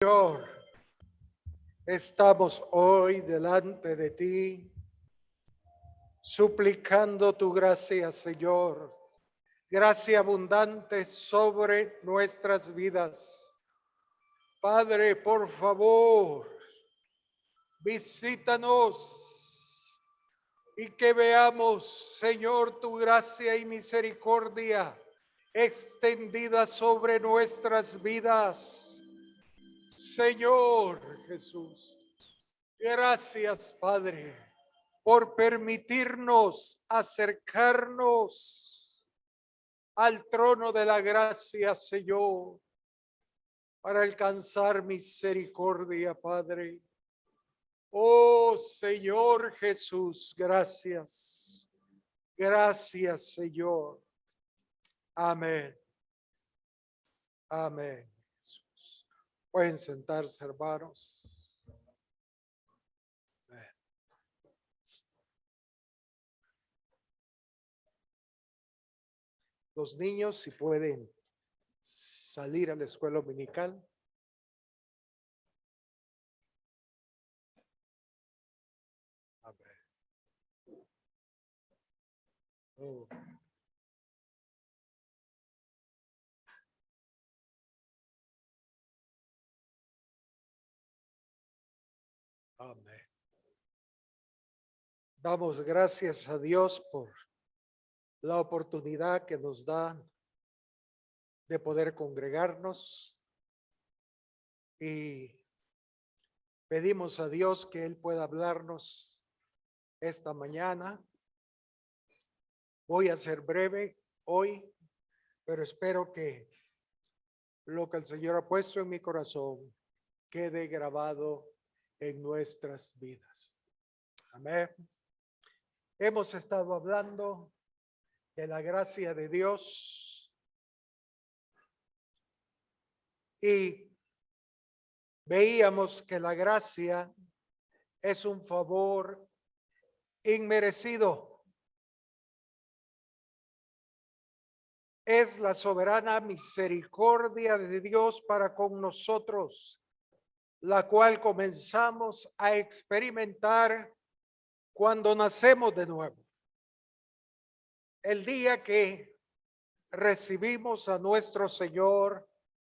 Señor, estamos hoy delante de ti, suplicando tu gracia, Señor, gracia abundante sobre nuestras vidas. Padre, por favor, visítanos y que veamos, Señor, tu gracia y misericordia extendida sobre nuestras vidas. Señor Jesús, gracias, Padre, por permitirnos acercarnos al trono de la gracia, Señor, para alcanzar misericordia, Padre. Oh, Señor Jesús, gracias. Gracias, Señor. Amén. Amén. Jesús. Pueden sentarse, hermanos. Los niños, si pueden salir a la escuela dominical. Amén. Oh. Amén. Damos gracias a Dios por la oportunidad que nos da de poder congregarnos y pedimos a Dios que Él pueda hablarnos esta mañana. Voy a ser breve hoy, pero espero que lo que el Señor ha puesto en mi corazón quede grabado en nuestras vidas. Amén. Hemos estado hablando de la gracia de Dios y veíamos que la gracia es un favor inmerecido. Es la soberana misericordia de Dios para con nosotros, la cual comenzamos a experimentar cuando nacemos de nuevo. El día que recibimos a nuestro Señor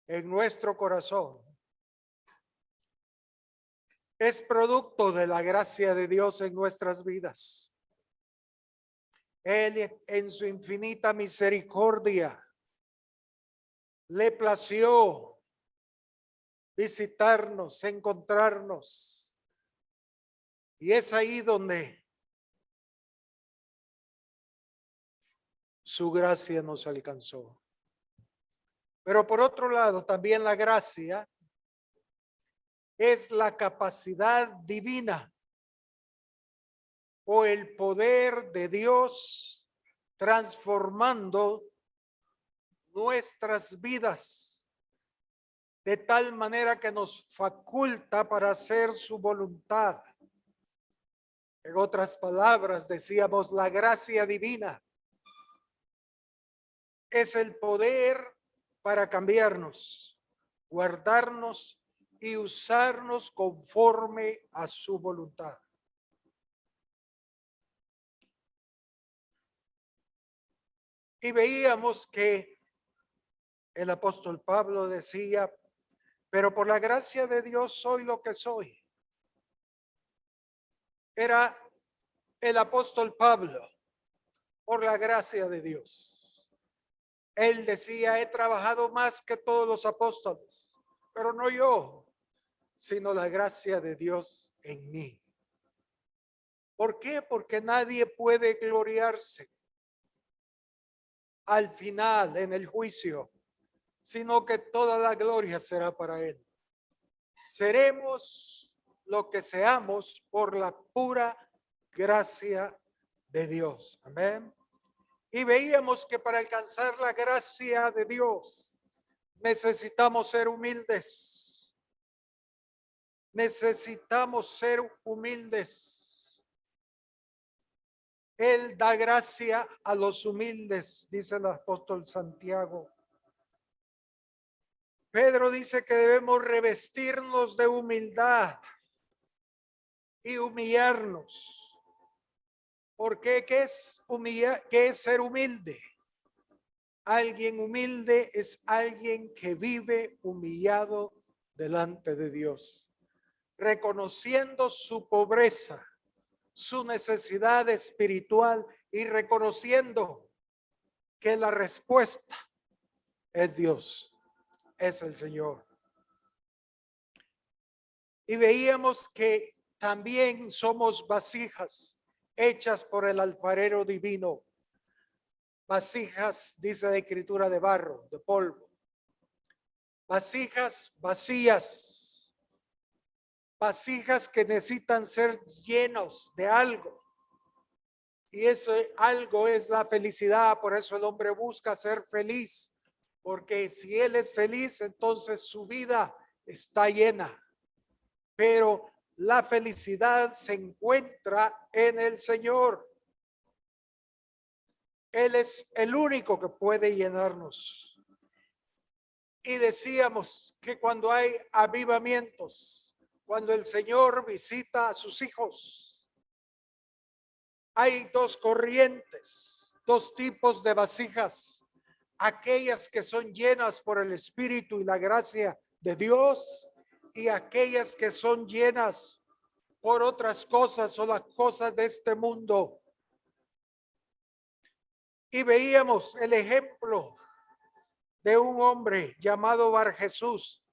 en nuestro corazón, es producto de la gracia de Dios en nuestras vidas. Él en su infinita misericordia le plació visitarnos, encontrarnos. Y es ahí donde su gracia nos alcanzó. Pero por otro lado, también la gracia es la capacidad divina o el poder de Dios transformando nuestras vidas de tal manera que nos faculta para hacer su voluntad. En otras palabras, decíamos, la gracia divina es el poder para cambiarnos, guardarnos y usarnos conforme a su voluntad. Y veíamos que el apóstol Pablo decía, pero por la gracia de Dios soy lo que soy. Era el apóstol Pablo, por la gracia de Dios. Él decía, he trabajado más que todos los apóstoles, pero no yo, sino la gracia de Dios en mí. ¿Por qué? Porque nadie puede gloriarse al final en el juicio, sino que toda la gloria será para Él. Seremos lo que seamos por la pura gracia de Dios. Amén. Y veíamos que para alcanzar la gracia de Dios necesitamos ser humildes. Necesitamos ser humildes. Él da gracia a los humildes, dice el apóstol Santiago. Pedro dice que debemos revestirnos de humildad y humillarnos. ¿Por qué? ¿Qué es humillar? ¿Qué es ser humilde? Alguien humilde es alguien que vive humillado delante de Dios, reconociendo su pobreza, su necesidad espiritual y reconociendo que la respuesta es Dios, es el Señor. Y veíamos que también somos vasijas hechas por el alfarero divino. Vasijas, dice la escritura, de barro, de polvo. Vasijas vacías. Vasijas que necesitan ser llenos de algo. Y eso algo es la felicidad. Por eso el hombre busca ser feliz. Porque si él es feliz, entonces su vida está llena. Pero la felicidad se encuentra en el Señor. Él es el único que puede llenarnos. Y decíamos que cuando hay avivamientos, cuando el Señor visita a sus hijos, hay dos corrientes, dos tipos de vasijas. Aquellas que son llenas por el Espíritu y la gracia de Dios, y aquellas que son llenas por otras cosas o las cosas de este mundo. Y veíamos el ejemplo de un hombre llamado Bar Jesús,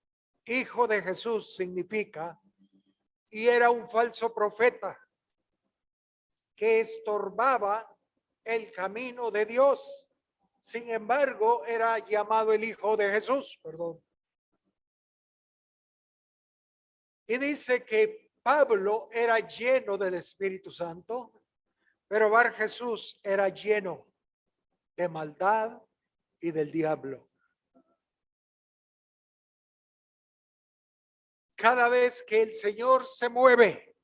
hijo de Jesús significa, y era un falso profeta que estorbaba el camino de Dios. Sin embargo, era llamado el hijo de Jesús, perdón. Y dice que Pablo era lleno del Espíritu Santo, pero Bar Jesús era lleno de maldad y del diablo. Cada vez que el Señor se mueve,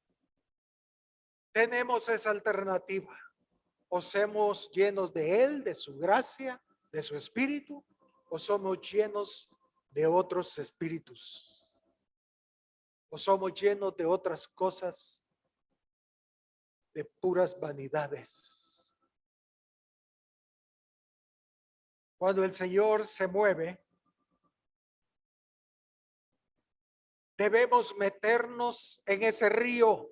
tenemos esa alternativa. O somos llenos de Él, de su gracia, de su espíritu, o somos llenos de otros espíritus, o somos llenos de otras cosas, de puras vanidades. Cuando el Señor se mueve, debemos meternos en ese río.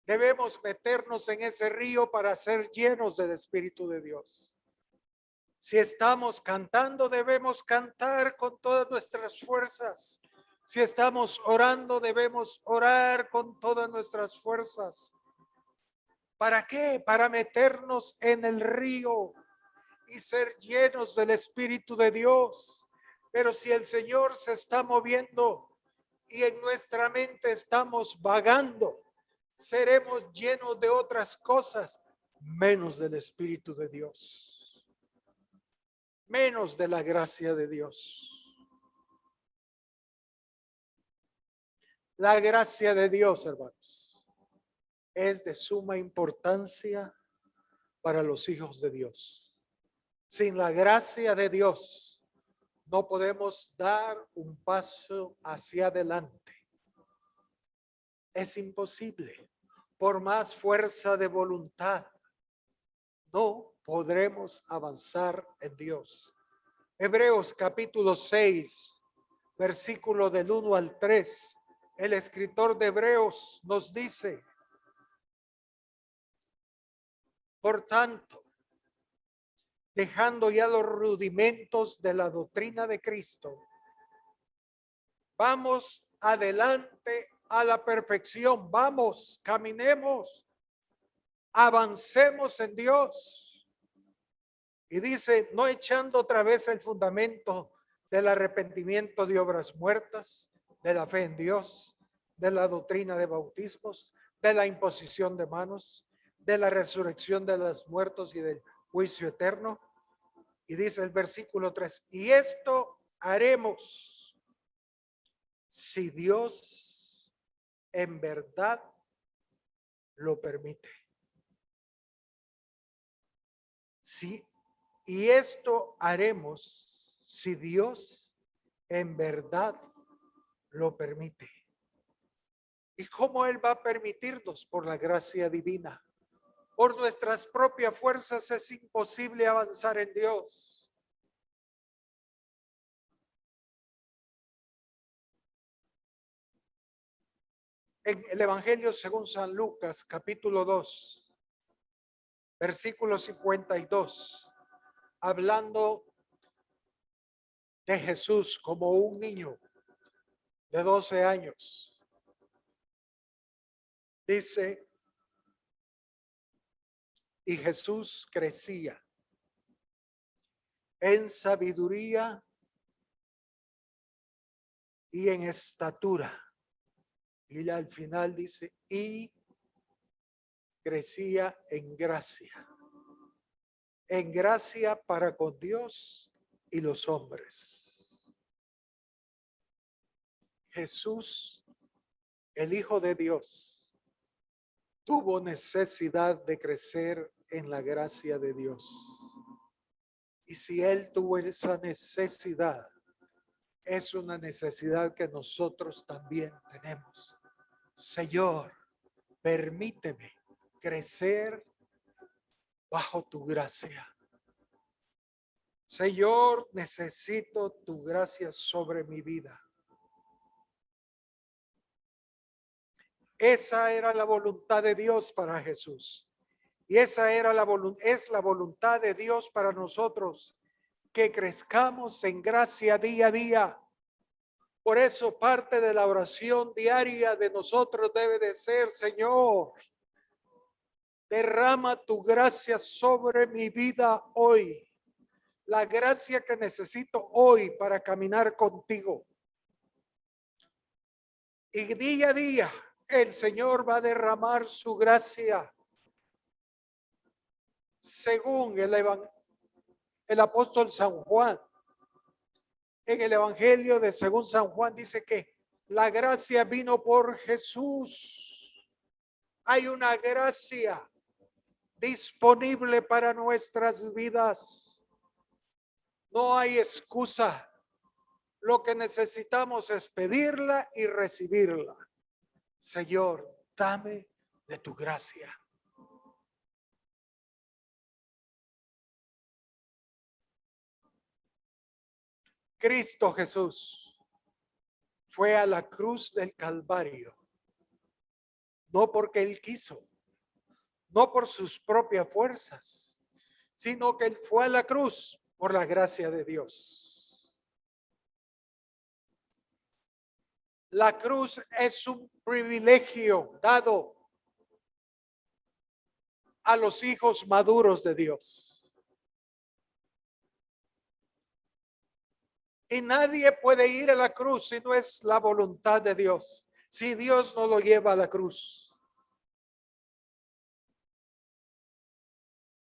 Debemos meternos en ese río para ser llenos del Espíritu de Dios. Si estamos cantando, debemos cantar con todas nuestras fuerzas. Si estamos orando, debemos orar con todas nuestras fuerzas. ¿Para qué? Para meternos en el río y ser llenos del Espíritu de Dios. Pero si el Señor se está moviendo y en nuestra mente estamos vagando, seremos llenos de otras cosas, menos del Espíritu de Dios, menos de la gracia de Dios. La gracia de Dios, hermanos, es de suma importancia para los hijos de Dios. Sin la gracia de Dios, no podemos dar un paso hacia adelante. Es imposible. Por más fuerza de voluntad, no podremos avanzar en Dios. Hebreos capítulo 6, versículo del 1 al 3. El escritor de Hebreos nos dice: por tanto, dejando ya los rudimentos de la doctrina de Cristo, vamos adelante a la perfección. Vamos, caminemos, avancemos en Dios. Y dice, no echando otra vez el fundamento del arrepentimiento de obras muertas, de la fe en Dios, de la doctrina de bautismos, de la imposición de manos, de la resurrección de los muertos y del juicio eterno. Y dice el versículo 3, y esto haremos si Dios en verdad lo permite. Sí, y esto haremos si Dios en verdad lo permite. ¿Y cómo Él va a permitirnos? Por la gracia divina. Por nuestras propias fuerzas es imposible avanzar en Dios. En el Evangelio según San Lucas, capítulo 2, versículo 52, hablando de Jesús como un niño de 12 años, dice, y Jesús crecía en sabiduría y en estatura. Y al final dice, y crecía en gracia para con Dios y los hombres. Jesús, el Hijo de Dios, tuvo necesidad de crecer en la gracia de Dios. Y si Él tuvo esa necesidad, es una necesidad que nosotros también tenemos. Señor, permíteme crecer bajo tu gracia. Señor, necesito tu gracia sobre mi vida. Esa era la voluntad de Dios para Jesús. Y esa era es la voluntad de Dios para nosotros, que crezcamos en gracia día a día. Por eso parte de la oración diaria de nosotros debe de ser, Señor, derrama tu gracia sobre mi vida hoy. La gracia que necesito hoy para caminar contigo. Y día a día el Señor va a derramar su gracia. Según el apóstol San Juan, en el Evangelio de según San Juan dice que la gracia vino por Jesús. Hay una gracia disponible para nuestras vidas. No hay excusa. Lo que necesitamos es pedirla y recibirla. Señor, dame de tu gracia. Cristo Jesús fue a la cruz del Calvario, no porque Él quiso, no por sus propias fuerzas, sino que Él fue a la cruz por la gracia de Dios. La cruz es un privilegio dado a los hijos maduros de Dios. Y nadie puede ir a la cruz si no es la voluntad de Dios, si Dios no lo lleva a la cruz.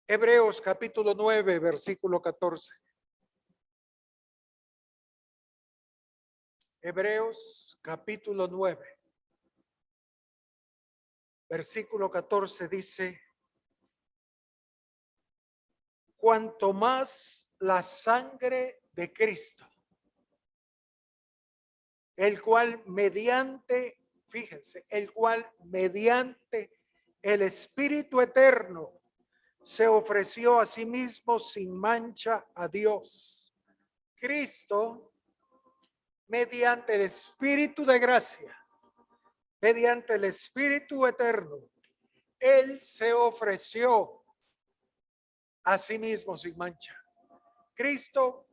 Hebreos capítulo 9, versículo 14. Hebreos capítulo 9, versículo 14 dice, cuanto más la sangre de Cristo, el cual mediante, fíjense, el cual mediante el Espíritu Eterno se ofreció a sí mismo sin mancha a Dios. Cristo, mediante el Espíritu de gracia, mediante el Espíritu Eterno, Él se ofreció a sí mismo sin mancha. Cristo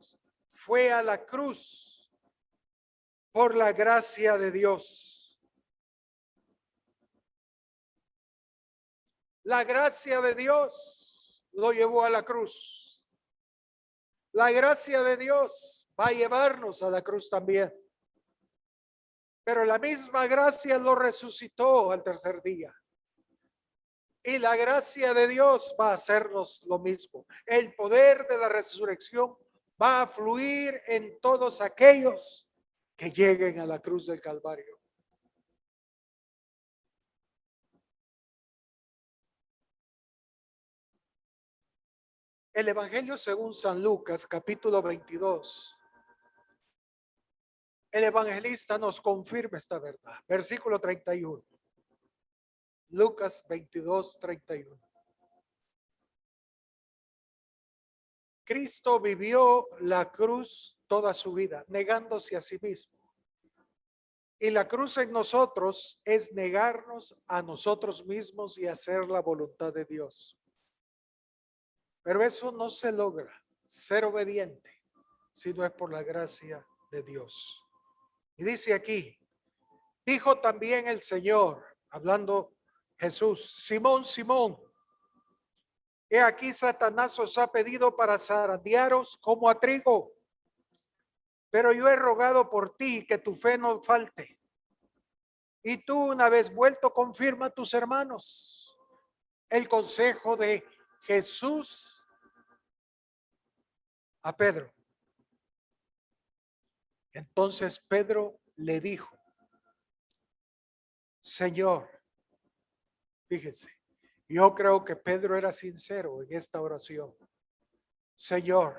fue a la cruz por la gracia de Dios. La gracia de Dios lo llevó a la cruz. La gracia de Dios va a llevarnos a la cruz también. Pero la misma gracia lo resucitó al tercer día. Y la gracia de Dios va a hacernos lo mismo. El poder de la resurrección va a fluir en todos aquellos que lleguen a la cruz del Calvario. El Evangelio según San Lucas, capítulo 22. El evangelista nos confirma esta verdad. Versículo 31. Lucas 22, 31. Cristo vivió la cruz toda su vida, negándose a sí mismo. Y la cruz en nosotros es negarnos a nosotros mismos y hacer la voluntad de Dios. Pero eso no se logra, ser obediente, si no es por la gracia de Dios. Y dice aquí, dijo también el Señor, hablando Jesús, Simón, Simón, he aquí Satanás os ha pedido para zarandearos como a trigo, pero yo he rogado por ti que tu fe no falte. Y tú, una vez vuelto, confirma a tus hermanos. El consejo de Jesús a Pedro. Entonces Pedro le dijo, Señor, fíjese, yo creo que Pedro era sincero en esta oración. Señor,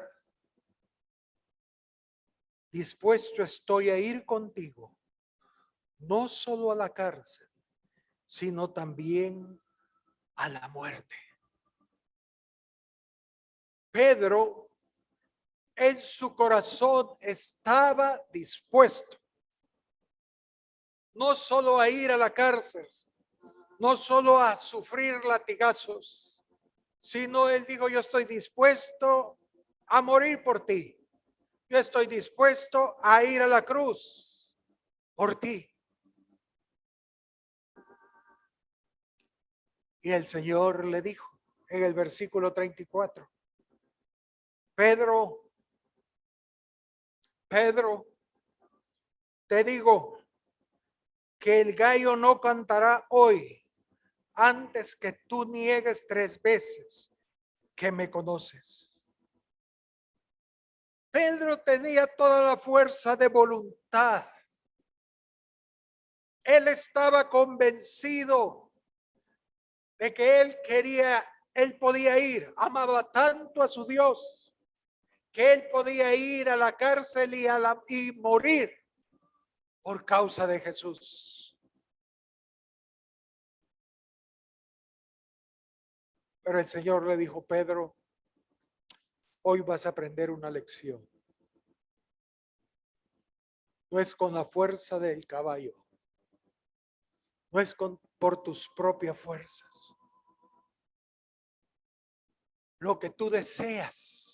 dispuesto estoy a ir contigo, no solo a la cárcel, sino también a la muerte. Pedro en su corazón estaba dispuesto no solo a ir a la cárcel, no solo a sufrir latigazos, sino él dijo, yo estoy dispuesto a morir por ti. Yo estoy dispuesto a ir a la cruz por ti. Y el Señor le dijo en el versículo 34, Pedro, te digo que el gallo no cantará hoy antes que tú niegues 3 veces que me conoces. Pedro tenía toda la fuerza de voluntad. Él estaba convencido de que él podía ir, amaba tanto a su Dios, que él podía ir a la cárcel y morir por causa de Jesús. Pero el Señor le dijo, Pedro, hoy vas a aprender una lección. No es con la fuerza del caballo, no es por tus propias fuerzas. Lo que tú deseas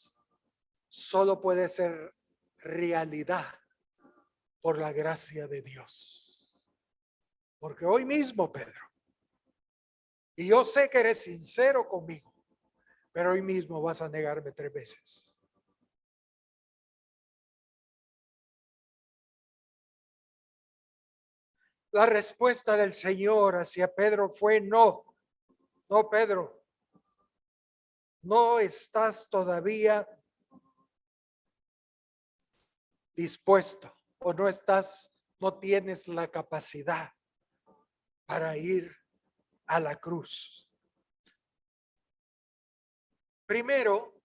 solo puede ser realidad por la gracia de Dios. Porque hoy mismo, Pedro, y yo sé que eres sincero conmigo, pero hoy mismo vas a negarme 3 veces. La respuesta del Señor hacia Pedro fue no. No, Pedro, no estás todavía dispuesto o no tienes la capacidad para ir a la cruz. Primero,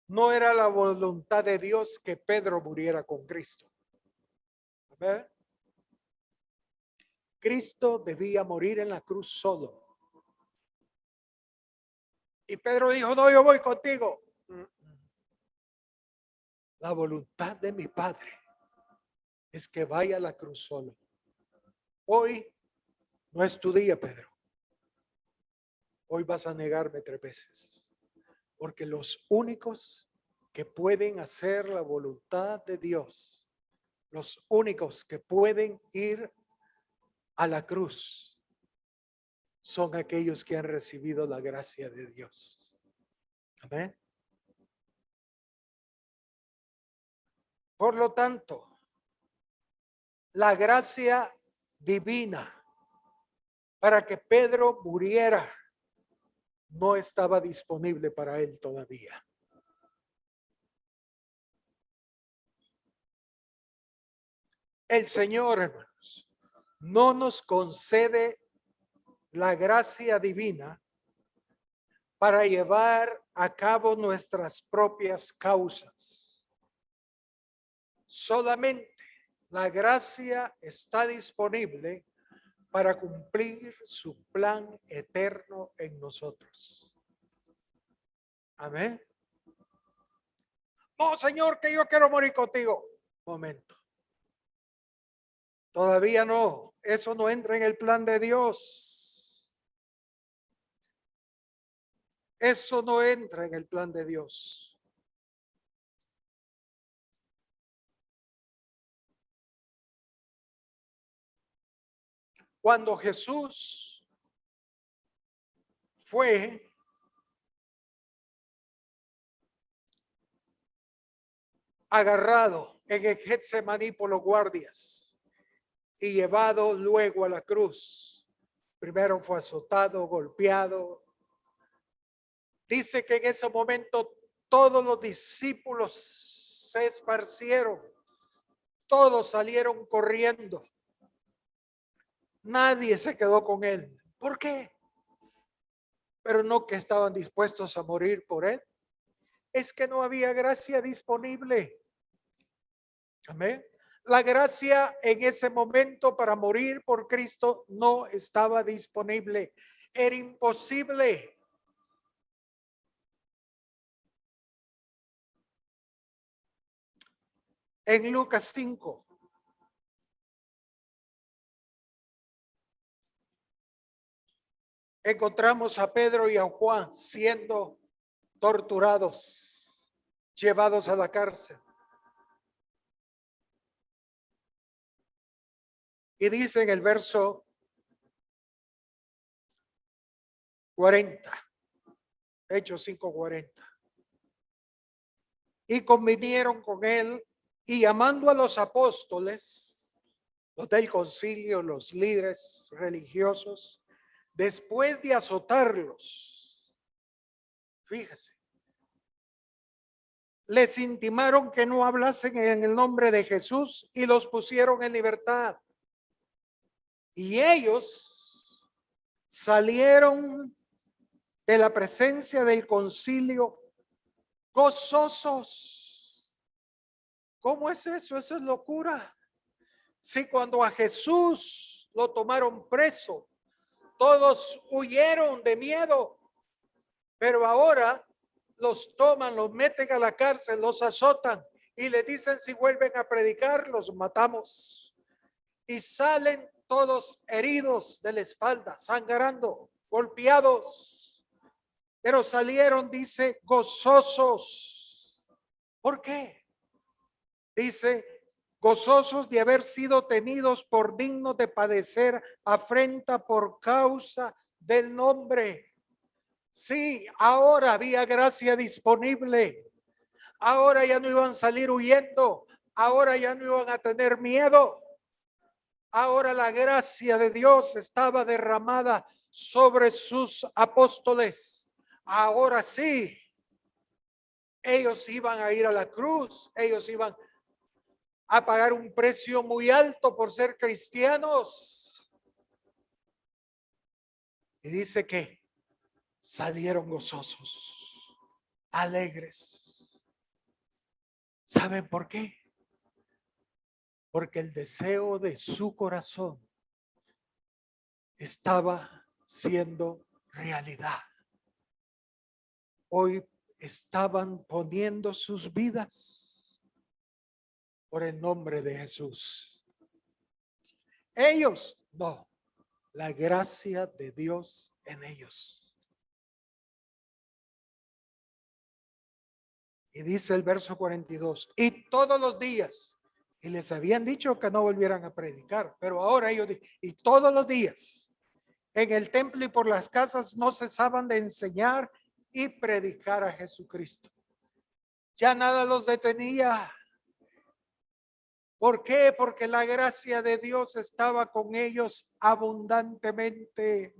no era la voluntad de Dios que Pedro muriera con Cristo. ¿Amén? Cristo debía morir en la cruz solo. Y Pedro dijo, no, yo voy contigo. La voluntad de mi Padre es que vaya a la cruz solo. Hoy no es tu día, Pedro. Hoy vas a negarme 3 veces. Porque los únicos que pueden hacer la voluntad de Dios, los únicos que pueden ir a la cruz, son aquellos que han recibido la gracia de Dios. Amén. Por lo tanto, la gracia divina para que Pedro muriera no estaba disponible para él todavía. El Señor, hermanos, no nos concede la gracia divina para llevar a cabo nuestras propias causas. Solamente la gracia está disponible para cumplir su plan eterno en nosotros. Amén. No, Señor, que yo quiero morir contigo. Momento. Todavía no. Eso no entra en el plan de Dios. Eso no entra en el plan de Dios. Cuando Jesús fue agarrado en el Getsemaní por los guardias y llevado luego a la cruz. Primero fue azotado, golpeado. Dice que en ese momento todos los discípulos se esparcieron, todos salieron corriendo. Nadie se quedó con él. ¿Por qué? Pero no que estaban dispuestos a morir por él. Es que no había gracia disponible. Amén. La gracia en ese momento para morir por Cristo no estaba disponible. Era imposible. En Lucas 5, encontramos a Pedro y a Juan siendo torturados, llevados a la cárcel. Y dice en el verso 40, Hechos 5:40. Y convinieron con él y llamando a los apóstoles, los del concilio, los líderes religiosos, después de azotarlos, fíjese, les intimaron que no hablasen en el nombre de Jesús y los pusieron en libertad. Y ellos salieron de la presencia del concilio gozosos. ¿Cómo es eso? Eso es locura. Si cuando a Jesús lo tomaron preso, todos huyeron de miedo, pero ahora los toman, los meten a la cárcel, los azotan y le dicen si vuelven a predicar, los matamos. Y salen todos heridos de la espalda, sangrando, golpeados, pero salieron, dice, gozosos. ¿Por qué? Dice, gozosos de haber sido tenidos por dignos de padecer afrenta por causa del nombre. Sí, ahora había gracia disponible. Ahora ya no iban a salir huyendo. Ahora ya no iban a tener miedo. Ahora la gracia de Dios estaba derramada sobre sus apóstoles. Ahora sí, ellos iban a ir a la cruz. Ellos iban a pagar un precio muy alto por ser cristianos. Y dice que salieron gozosos, alegres. ¿Saben por qué? Porque el deseo de su corazón estaba siendo realidad. Hoy estaban poniendo sus vidas por el nombre de Jesús. Ellos no, la gracia de Dios en ellos. Y dice el verso 42, y todos los días, y les habían dicho que no volvieran a predicar, pero ahora ellos dicen, y todos los días, en el templo y por las casas no cesaban de enseñar y predicar a Jesucristo. Ya nada los detenía. ¿Por qué? Porque la gracia de Dios estaba con ellos abundantemente.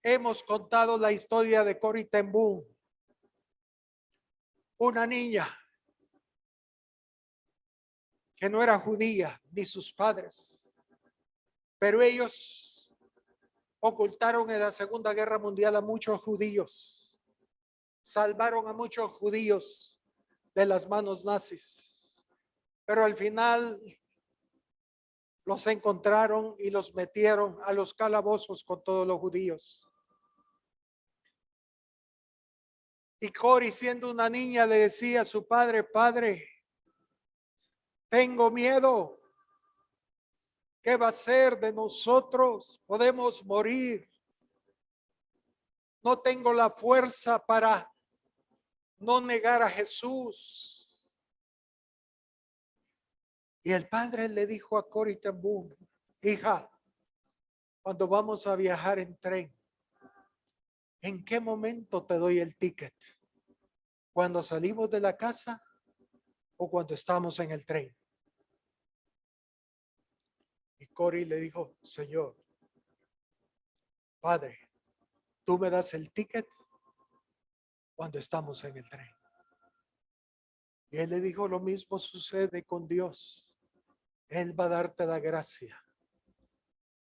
Hemos contado la historia de Corrie ten Boom, una niña que no era judía ni sus padres, pero ellos ocultaron en la Segunda Guerra Mundial a muchos judíos, salvaron a muchos judíos de las manos nazis, pero al final los encontraron y los metieron a los calabozos con todos los judíos. Y Cori, siendo una niña, le decía a su padre: padre, tengo miedo. ¿Qué va a ser de nosotros? Podemos morir. No tengo la fuerza para no negar a Jesús. Y el padre le dijo a Cori Tambú: hija, cuando vamos a viajar en tren, ¿en qué momento te doy el ticket? ¿Cuando salimos de la casa o cuando estamos en el tren? Y Cori le dijo: Señor, padre, tú me das el ticket cuando estamos en el tren. Y él le dijo: lo mismo sucede con Dios. Él va a darte la gracia.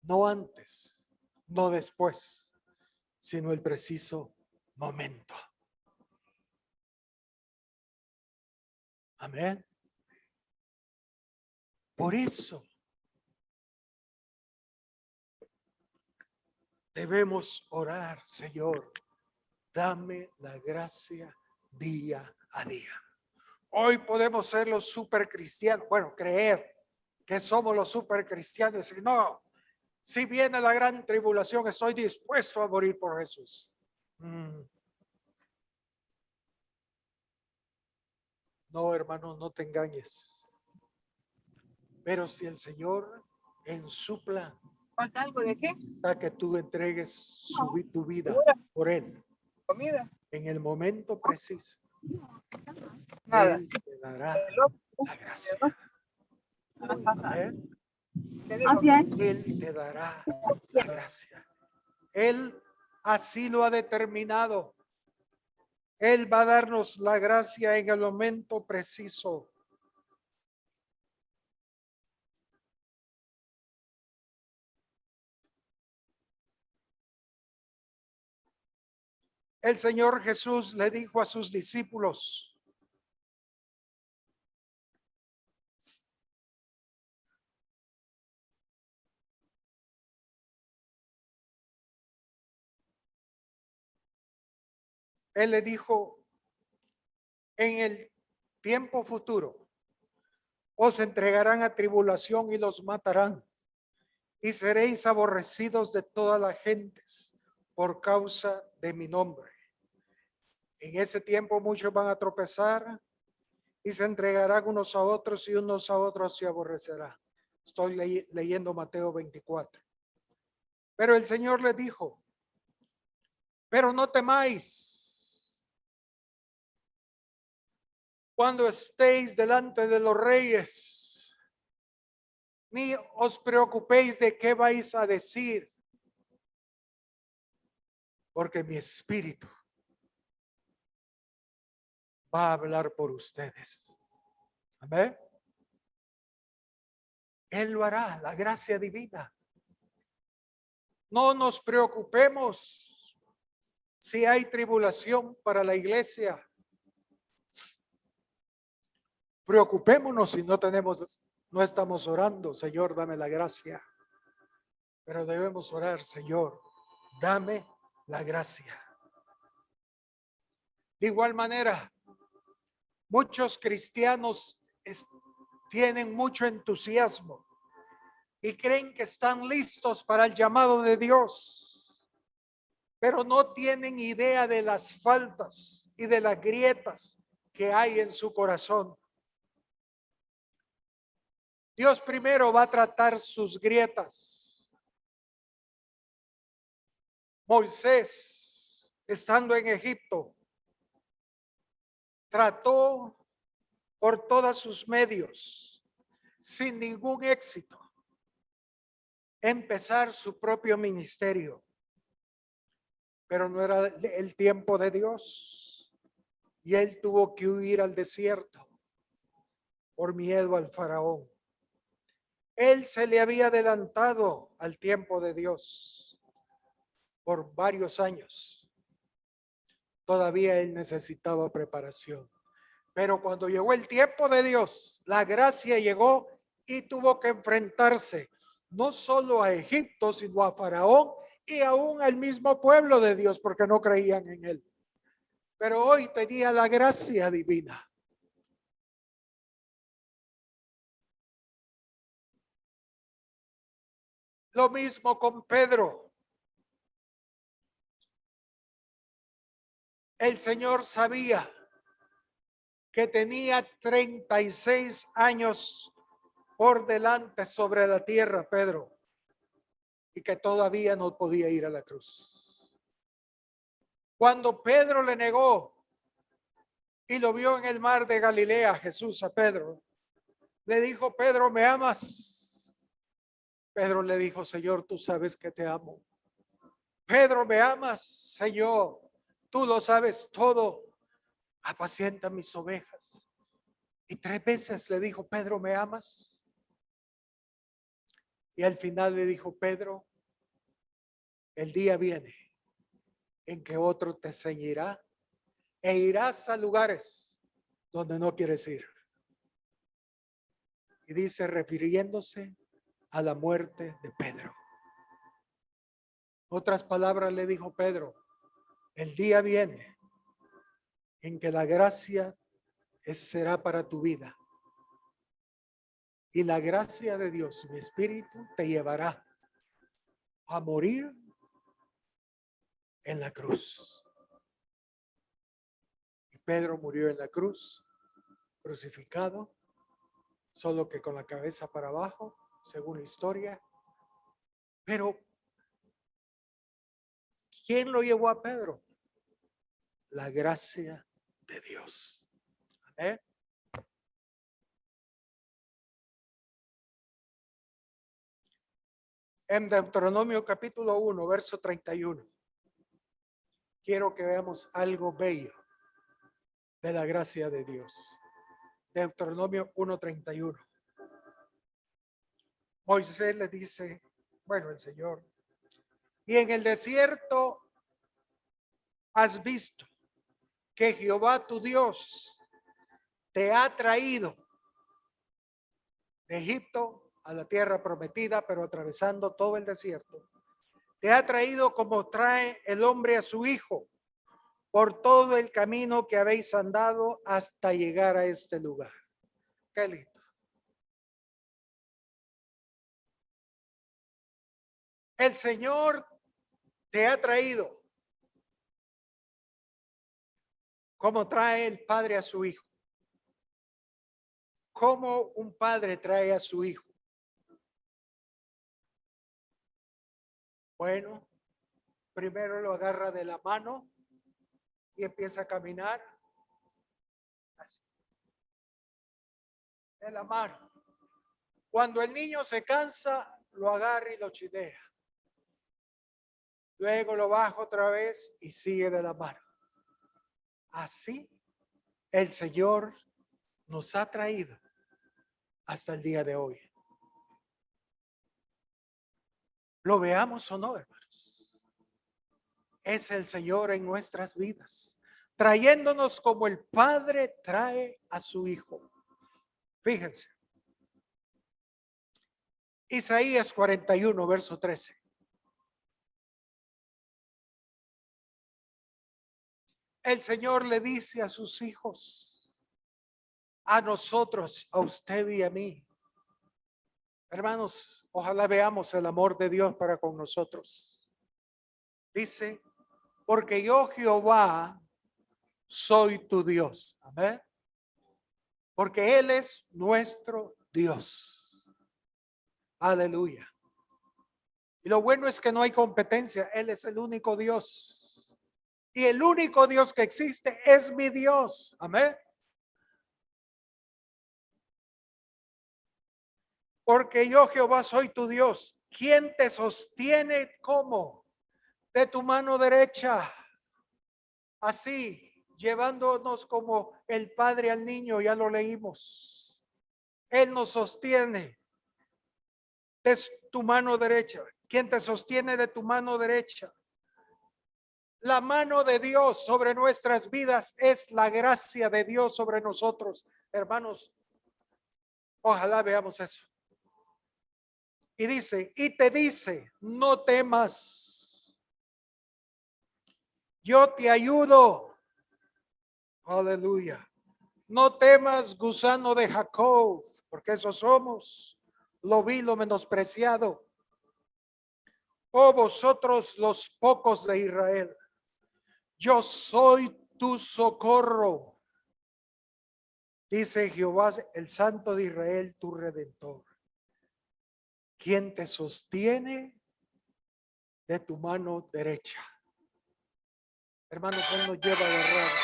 No antes, no después, sino el preciso momento. Amén. Por eso debemos orar: Señor, dame la gracia día a día. Hoy podemos ser los super cristianos, bueno, creer que somos los super cristianos y no, si viene la gran tribulación, estoy dispuesto a morir por Jesús. No, hermano, no te engañes. Pero si el Señor en su plan ¿Falta algo de qué? está que tú entregues tu vida por Él ¿Comida? en el momento preciso, Nada. Él te dará la gracia. Amén. Así es. Él te dará la gracia. Él así lo ha determinado. Él va a darnos la gracia en el momento preciso. El Señor Jesús le dijo a sus discípulos: Él le dijo: en el tiempo futuro os entregarán a tribulación y los matarán, y seréis aborrecidos de todas las gentes por causa de mi nombre. En ese tiempo muchos van a tropezar y se entregarán unos a otros y unos a otros se aborrecerán. Estoy leyendo Mateo 24. Pero el Señor le dijo: pero no temáis. Cuando estéis delante de los reyes, ni os preocupéis de qué vais a decir, porque mi espíritu va a hablar por ustedes. Amén. Él lo hará, la gracia divina. No nos preocupemos si hay tribulación para la iglesia. Preocupémonos si no estamos orando: Señor, dame la gracia. Pero debemos orar: Señor, dame la gracia. De igual manera, muchos cristianos tienen mucho entusiasmo y creen que están listos para el llamado de Dios, pero no tienen idea de las faltas y de las grietas que hay en su corazón. Dios primero va a tratar sus grietas. Moisés, estando en Egipto, trató por todos sus medios, sin ningún éxito, empezar su propio ministerio. Pero no era el tiempo de Dios y él tuvo que huir al desierto por miedo al faraón. Él se le había adelantado al tiempo de Dios. por varios años. Todavía él necesitaba preparación. Pero cuando llegó el tiempo de Dios, la gracia llegó y tuvo que enfrentarse no solo a Egipto, sino a Faraón y aún al mismo pueblo de Dios, porque no creían en él. Pero hoy tenía la gracia divina. Lo mismo con Pedro. El Señor sabía que tenía 36 años por delante sobre la tierra, Pedro, y que todavía no podía ir a la cruz. Cuando Pedro le negó y lo vio en el mar de Galilea, Jesús a Pedro, le dijo: Pedro, ¿me amas? Pedro le dijo: Señor, tú sabes que te amo. Pedro, ¿me amas? Señor, tú lo sabes todo. Apacienta mis ovejas. Y 3 veces le dijo: Pedro, ¿me amas? Y al final le dijo: Pedro, el día viene en que otro te ceñirá e irás a lugares donde no quieres ir. Y dice, refiriéndose a la muerte de Pedro. Otras palabras le dijo Pedro: el día viene en que la gracia será para tu vida. Y la gracia de Dios, mi espíritu, te llevará a morir en la cruz. Y Pedro murió en la cruz, crucificado, solo que con la cabeza para abajo, según la historia. Pero ¿quién lo llevó a Pedro? La gracia de Dios. ¿Eh? En Deuteronomio capítulo 1, verso 31. Quiero que veamos algo bello de la gracia de Dios. Deuteronomio 1:31. Moisés le dice, bueno, el Señor: y en el desierto has visto que Jehová tu Dios te ha traído de Egipto a la tierra prometida, pero atravesando todo el desierto. Te ha traído como trae el hombre a su hijo, por todo el camino que habéis andado hasta llegar a este lugar. Qué lindo. El Señor te ha traído como trae el padre a su hijo. Como un padre trae a su hijo. Bueno, primero lo agarra de la mano y empieza a caminar así, de la mano. Cuando el niño se cansa, lo agarra y lo chidea. Luego lo baja otra vez y sigue de la mano. Así el Señor nos ha traído hasta el día de hoy. Lo veamos o no, hermanos. Es el Señor en nuestras vidas, trayéndonos como el Padre trae a su Hijo. Fíjense. Isaías 41, verso 13. El Señor le dice a sus hijos, a nosotros, a usted y a mí: hermanos, ojalá veamos el amor de Dios para con nosotros. Dice, porque yo Jehová soy tu Dios. Amén. Porque Él es nuestro Dios. Aleluya. Y lo bueno es que no hay competencia. Él es el único Dios. Y el único Dios que existe es mi Dios. Amén. Porque yo Jehová soy tu Dios. ¿Quién te sostiene? ¿Cómo? De tu mano derecha. Así, llevándonos como el padre al niño, ya lo leímos. Él nos sostiene de tu mano derecha. ¿Quién te sostiene de tu mano derecha? La mano de Dios sobre nuestras vidas es la gracia de Dios sobre nosotros. Hermanos, ojalá veamos eso. Y dice, y te dice, no temas. Yo te ayudo. Aleluya. No temas, gusano de Jacob, porque eso somos, lo vil, lo menospreciado. Oh vosotros los pocos de Israel, yo soy tu socorro. Dice Jehová, el Santo de Israel, tu Redentor, quien te sostiene de tu mano derecha. Hermanos, Él nos lleva agarrados.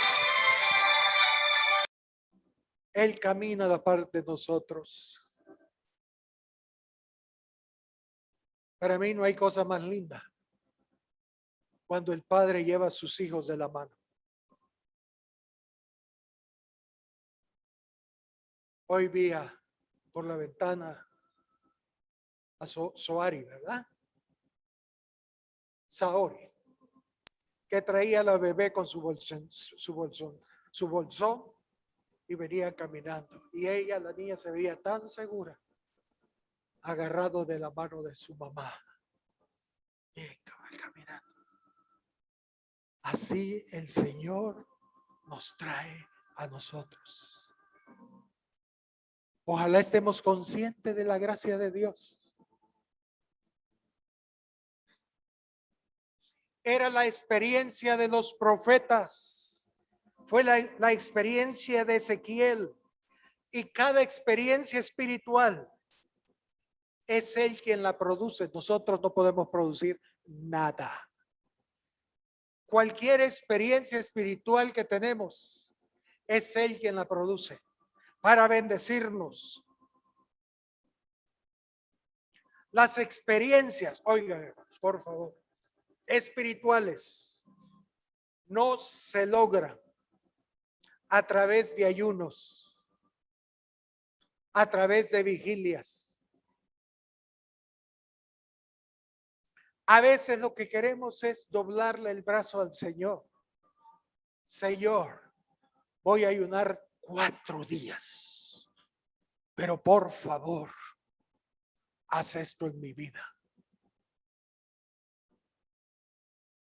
Él camina de parte de nosotros. Para mí no hay cosa más linda cuando el padre lleva a sus hijos de la mano. Hoy vi por la ventana a Soari, ¿verdad? Saori, que traía a la bebé con su bolsón y venía caminando. Y ella, la niña, se veía tan segura, agarrado de la mano de su mamá. Bien, caminando. Así el Señor nos trae a nosotros. Ojalá estemos conscientes de la gracia de Dios. Era la experiencia de los profetas. Fue la experiencia de Ezequiel. Y cada experiencia espiritual es Él quien la produce. Nosotros no podemos producir nada. Cualquier experiencia espiritual que tenemos, es Él quien la produce para bendecirnos. Las experiencias, oigan, por favor, espirituales no se logran a través de ayunos, a través de vigilias. A veces lo que queremos es doblarle el brazo al Señor. Señor, voy a ayunar 4 días, pero por favor, haz esto en mi vida.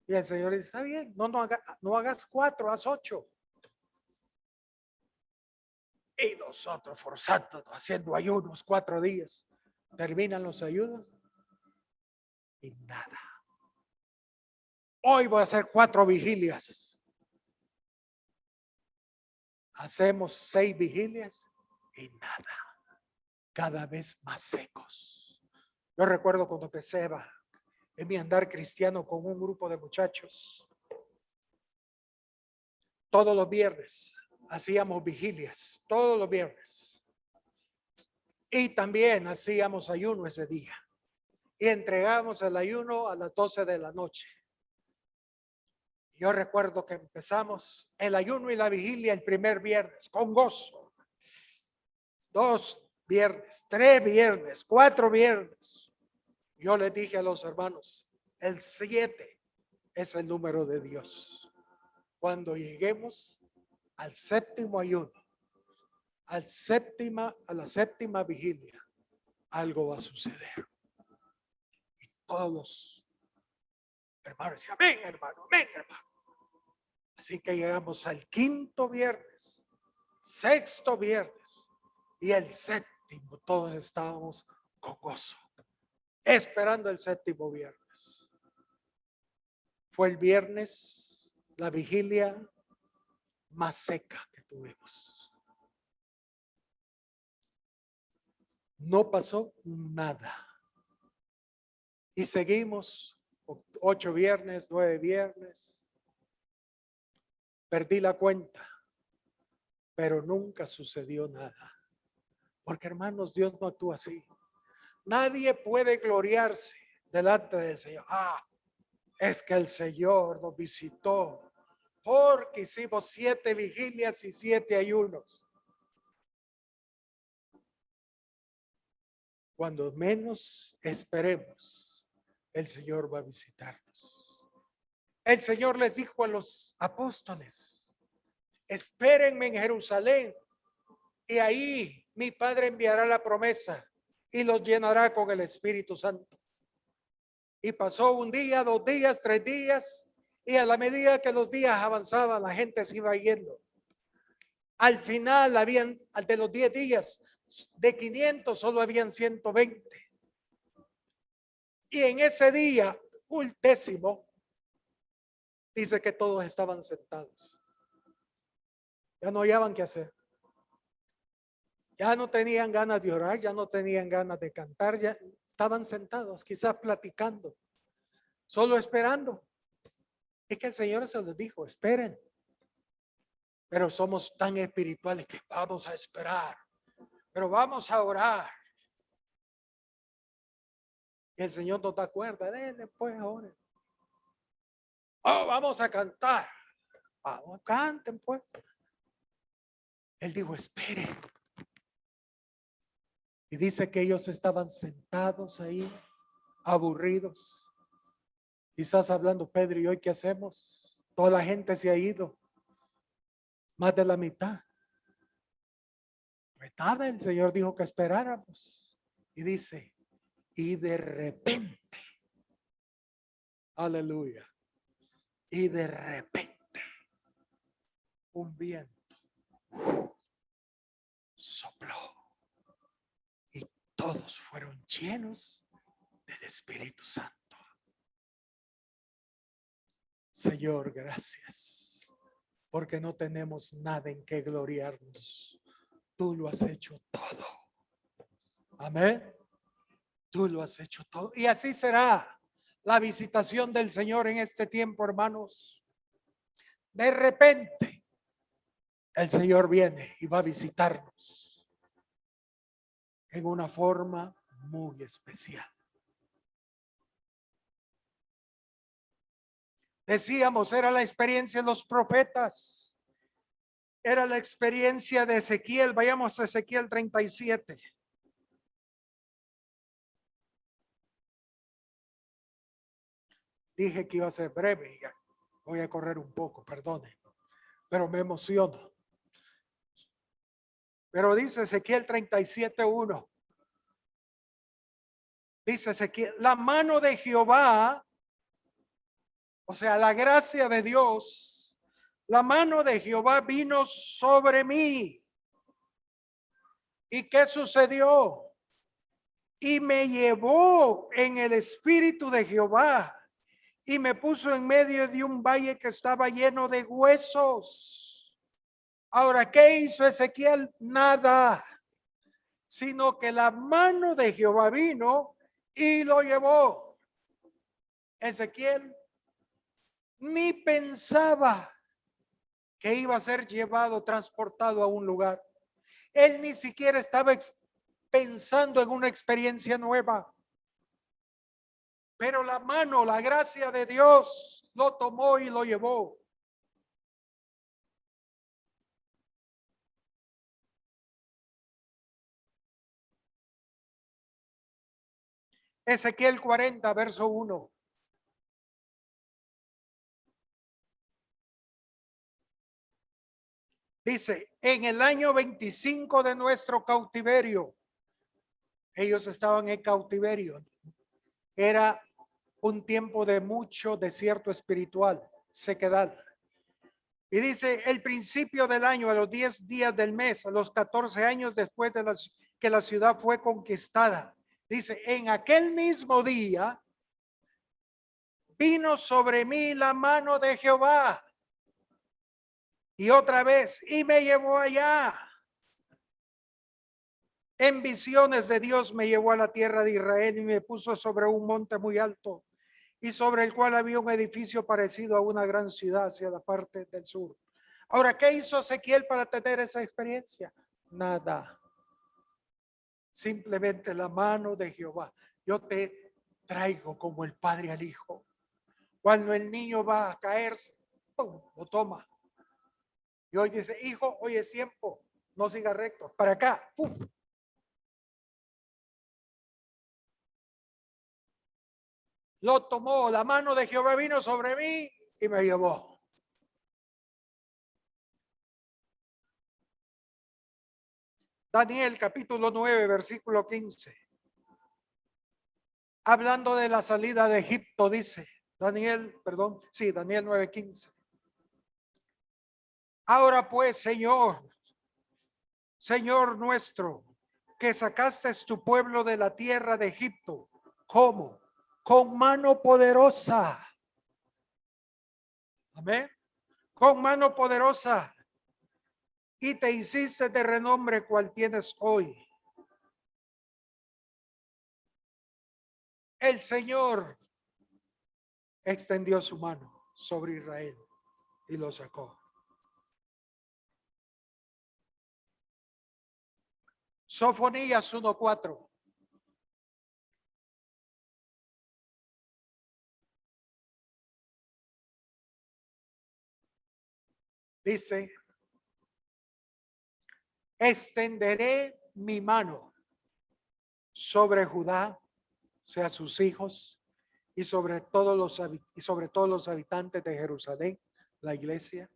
Y el Señor dice, está bien, no hagas 4, haz 8. Y nosotros forzándonos, haciendo ayunos 4 días. Terminan los ayunos y nada. Hoy voy a hacer 4 vigilias. Hacemos 6 vigilias y nada. Cada vez más secos. Yo recuerdo cuando empecé en mi andar cristiano con un grupo de muchachos. Todos los viernes hacíamos vigilias, todos los viernes. Y también hacíamos ayuno ese día. Y entregábamos el ayuno a las 12 de la noche. Yo recuerdo que empezamos el ayuno y la vigilia el primer viernes con gozo. 2 viernes, 3 viernes, 4 viernes. Yo les dije a los hermanos, el 7 es el número de Dios. Cuando lleguemos al 7º ayuno, a la 7ª vigilia, algo va a suceder. Y todos los hermanos decían, amén, hermano, amén, hermano. Así que llegamos al 5º viernes, 6º viernes y el 7º, todos estábamos con gozo, esperando el 7º viernes. Fue el viernes, la vigilia más seca que tuvimos. No pasó nada. Y seguimos 8 viernes, 9 viernes. Perdí la cuenta, pero nunca sucedió nada. Porque hermanos, Dios no actúa así. Nadie puede gloriarse delante del Señor. Es que el Señor nos visitó porque hicimos 7 vigilias y 7 ayunos. Cuando menos esperemos, el Señor va a visitarnos. el Señor les dijo a los apóstoles: espérenme en Jerusalén, y ahí mi Padre enviará la promesa y los llenará con el Espíritu Santo. Y pasó un día, 2 días, 3 días, y a la medida que los días avanzaban, la gente se iba yendo. Al final de los 10 días, de 500 solo habían 120. Y en ese día, un décimo, dice que todos estaban sentados. Ya no hallaban qué hacer. Ya no tenían ganas de orar, ya no tenían ganas de cantar, ya estaban sentados, quizás platicando, solo esperando. Es que el Señor se les dijo: esperen. Pero somos tan espirituales que vamos a esperar, pero vamos a orar. Y el Señor nos da cuerda, denle pues ahora. Oh, vamos a cantar. Vamos, canten pues. Él dijo: esperen. Y dice que ellos estaban sentados ahí, aburridos. Quizás hablando: Pedro, ¿y hoy qué hacemos? Toda la gente se ha ido. Más de la mitad. Pues nada, el Señor dijo que esperáramos. Y dice: y de repente, aleluya, y de repente, un viento sopló y todos fueron llenos del Espíritu Santo. Señor, gracias, porque no tenemos nada en que gloriarnos. Tú lo has hecho todo. Amén. Tú lo has hecho todo. Y así será la visitación del Señor en este tiempo, hermanos. De repente, el Señor viene y va a visitarnos en una forma muy especial. Decíamos, era la experiencia de los profetas. Era la experiencia de Ezequiel. Vayamos a Ezequiel 37. Dije que iba a ser breve y voy a correr un poco, perdone, pero me emociono. Pero dice Ezequiel 37:1. Dice Ezequiel: la mano de Jehová, o sea, la gracia de Dios, la mano de Jehová vino sobre mí. ¿Y qué sucedió? Y me llevó en el espíritu de Jehová y me puso en medio de un valle que estaba lleno de huesos. Ahora, ¿qué hizo Ezequiel? Nada, sino que la mano de Jehová vino y lo llevó. Ezequiel ni pensaba que iba a ser llevado, transportado a un lugar. Él ni siquiera estaba pensando en una experiencia nueva. Pero la mano, la gracia de Dios lo tomó y lo llevó. Ezequiel 40, verso 1. Dice: en el año 25 de nuestro cautiverio. Ellos estaban en cautiverio. Era un tiempo de mucho desierto espiritual, sequedad. Y dice: el principio del año, a los 10 días del mes, a los 14 años después de que la ciudad fue conquistada. Dice: en aquel mismo día vino sobre mí la mano de Jehová. Y otra vez, y me llevó allá. En visiones de Dios me llevó a la tierra de Israel y me puso sobre un monte muy alto y sobre el cual había un edificio parecido a una gran ciudad hacia la parte del sur. Ahora, ¿qué hizo Ezequiel para tener esa experiencia? Nada. Simplemente la mano de Jehová. Yo te traigo como el padre al hijo. Cuando el niño va a caerse, ¡pum!, lo toma. Y hoy dice: hijo, hoy es tiempo, no siga recto, para acá, ¡pum! Lo tomó, la mano de Jehová vino sobre mí y me llevó. Daniel capítulo 9, versículo 15. Hablando de la salida de Egipto, dice Daniel 9:15. Ahora pues, Señor nuestro, que sacaste tu pueblo de la tierra de Egipto, ¿cómo? Con mano poderosa. Amén. Con mano poderosa. Y te hiciste de renombre cual tienes hoy. El Señor extendió su mano sobre Israel y lo sacó. Sofonías 1:4. Dice, extenderé mi mano sobre Judá, o sea, sus hijos, y sobre todos los habitantes de Jerusalén, la iglesia,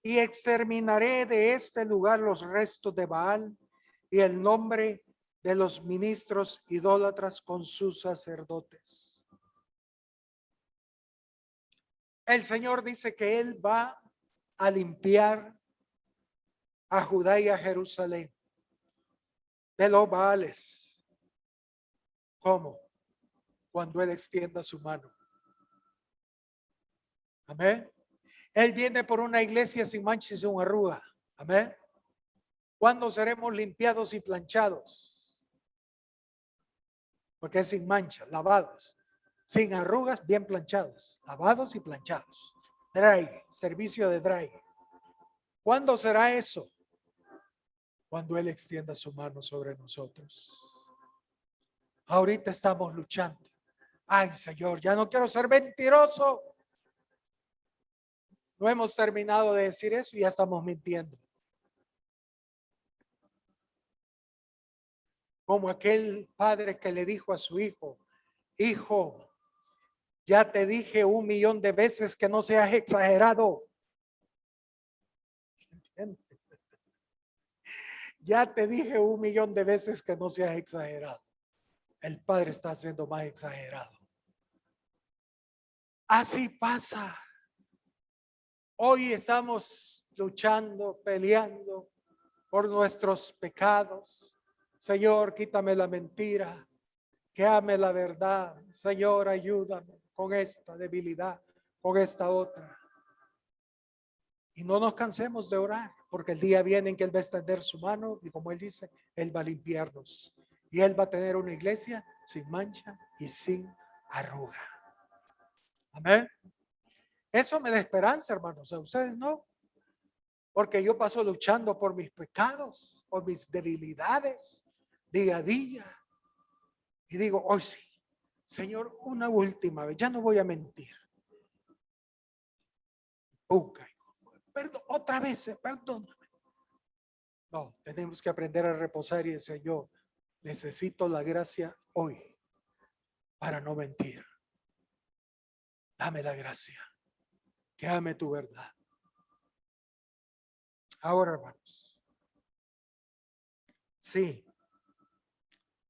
y exterminaré de este lugar los restos de Baal y el nombre de los ministros idólatras con sus sacerdotes. El Señor dice que Él va a limpiar a Judá y a Jerusalén de los Baales. ¿Cómo? Cuando Él extienda su mano. Amén. Él viene por una iglesia sin mancha y sin arruga. Amén. ¿Cuándo seremos limpiados y planchados? Porque es sin mancha, lavados, sin arrugas, bien planchados, lavados y planchados. Dry, servicio de dry. ¿Cuándo será eso? Cuando Él extienda su mano sobre nosotros. Ahorita estamos luchando. Ay, Señor, ya no quiero ser mentiroso. No hemos terminado de decir eso y ya estamos mintiendo. Como aquel padre que le dijo a su hijo, hijo, ya te dije 1,000,000 de veces que no seas exagerado. Ya te dije 1,000,000 de veces que no seas exagerado. El padre está siendo más exagerado. Así pasa. Hoy estamos luchando, peleando por nuestros pecados. Señor, quítame la mentira, que ame la verdad. Señor, ayúdame con esta debilidad, con esta otra. Y no nos cansemos de orar, porque el día viene en que Él va a extender su mano y como Él dice, Él va a limpiarnos. Y Él va a tener una iglesia sin mancha y sin arruga. Amén. Eso me da esperanza, hermanos. A ustedes no. Porque yo paso luchando por mis pecados, por mis debilidades, día a día. Y digo, hoy sí, Señor, una última vez, ya no voy a mentir. Perdón, otra vez, perdóname. No, tenemos que aprender a reposar y decir, yo necesito la gracia hoy para no mentir. Dame la gracia, que ame tu verdad. Ahora, hermanos, sí,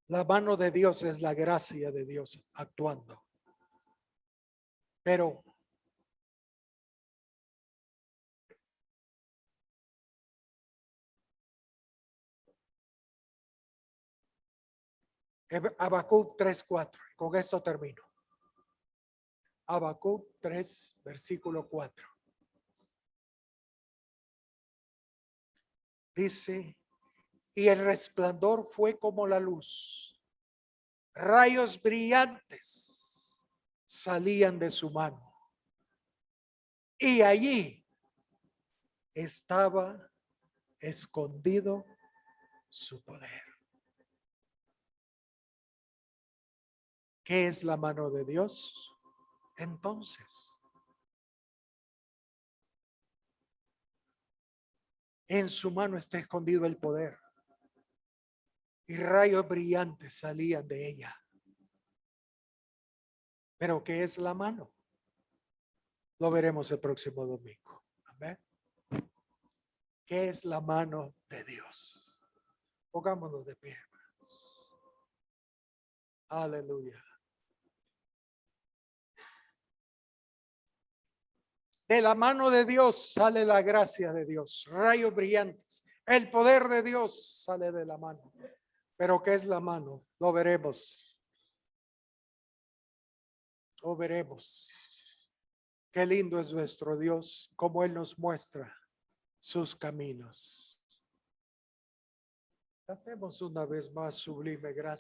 la mano de Dios es la gracia de Dios actuando. Pero Habacuc 3:4. Con esto termino. Habacuc 3, versículo 4. Dice, y el resplandor fue como la luz. Rayos brillantes salían de su mano. Y allí estaba escondido su poder. ¿Qué es la mano de Dios? Entonces, en su mano está escondido el poder. Y rayos brillantes salían de ella. ¿Pero qué es la mano? Lo veremos el próximo domingo. Amén. ¿Qué es la mano de Dios? Pongámonos de pie, hermanos. Aleluya. De la mano de Dios sale la gracia de Dios, rayos brillantes. El poder de Dios sale de la mano. Pero ¿qué es la mano? Lo veremos. Lo veremos. Qué lindo es nuestro Dios, como Él nos muestra sus caminos. Hacemos una vez más sublime gracia.